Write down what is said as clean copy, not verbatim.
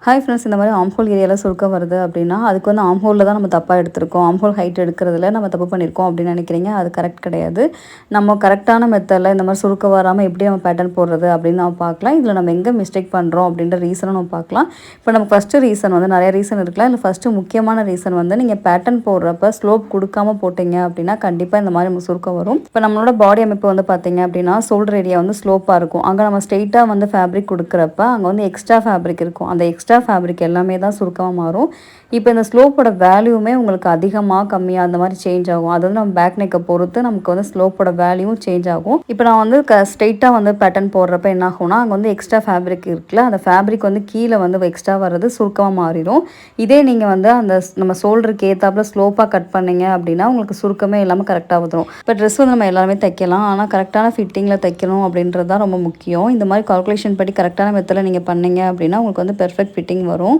Hi friends, இந்த மாதிரி armhole ஏரியாவில் சுருக்கம் வருது அப்படின்னா அதுக்கு வந்து ஆம்ஹோலில் தான் நம்ம தப்பாக எடுத்திருக்கோம். ஆம்ஹோல் ஹைட் எடுக்கிறதுல நம்ம தப்பு பண்ணியிருக்கோம் அப்படின்னு நினைக்கிறீங்க. அது கரெக்ட் கிடையாது. நம்ம கரெக்டான மெத்தடில் இந்த மாதிரி சுருக்கம் வராமல் எப்படி நம்ம பேட்டர்ன் போடுறது அப்படின்னு நம்ம பார்க்கலாம். இதில் நம்ம எங்கே மிஸ்டேக் பண்ணுறோம் அப்படின்ற ரீசனும் நம்ம பார்க்கலாம். இப்போ நம்ம ஃபஸ்ட்டு ரீசன் வந்து நிறைய ரீசன் இருக்கலாம். இல்லை ஃபஸ்ட்டு முக்கியமான ரீசன் வந்து நீங்கள் பேட்டர்ன் போடுறப்ப ஸ்லோப் கொடுக்காம போட்டிங்க அப்படின்னா கண்டிப்பாக இந்த மாதிரி நம்ம சுருக்கம் வரும். இப்போ நம்மளோட பாடி அமைப்பு வந்து பார்த்தீங்க அப்படின்னா ஷோல்டர் ஏரியா வந்து ஸ்லோப்பாக இருக்கும். அங்கே நம்ம ஸ்ட்ரெயிட்டாக வந்து ஃபேப்ரிக் கொடுக்குறப்ப அங்கே வந்து எக்ஸ்ட்ரா ஃபேப்ரிக் இருக்கும். அந்த எக்ஸ்ட்ரா ஃபேப்ரிக் எல்லாமே தான் சுருக்கமாக மாறும். இப்போ இந்த ஸ்லோப்போட வேல்யூமே உங்களுக்கு அதிகமாக கம்மியாக அந்த மாதிரி சேஞ்ச் ஆகும். அது வந்து நம்ம பேக் நெக்கை பொறுத்து நமக்கு வந்து ஸ்லோப்போட வேல்யூவும் சேஞ்ச் ஆகும். இப்போ நான் வந்து ஸ்ட்ரெயிட்டாக வந்து பேட்டர்ன் போடுறப்ப என்ன ஆகும்னா அங்கே வந்து எக்ஸ்ட்ரா ஃபேப்ரிக் இருக்குல்ல, அந்த ஃபேப்ரிக் வந்து கீழே வந்து எக்ஸ்ட்ரா வர்றது சுருக்கமாக மாறிடும். இதே நீங்கள் வந்து அந்த நம்ம ஷோல்டருக்கு ஏற்றாப்புல ஸ்லோப்பாக கட் பண்ணீங்க அப்படின்னா உங்களுக்கு சுருக்கமே இல்லாமல் கரெக்டாக வந்துடும். இப்போ ட்ரெஸ் வந்து நம்ம எல்லாருமே தைக்கலாம், ஆனால் கரெக்டான ஃபிட்டிங்கில் தைக்கணும் அப்படின்றது தான் ரொம்ப முக்கியம். இந்த மாதிரி கால்குலேஷன் படி கரெக்டான மெத்தடில் நீங்கள் பண்ணீங்க அப்படின்னா உங்களுக்கு வந்து பெர்ஃபெக்ட் ஃபிட்டிங் வரும்.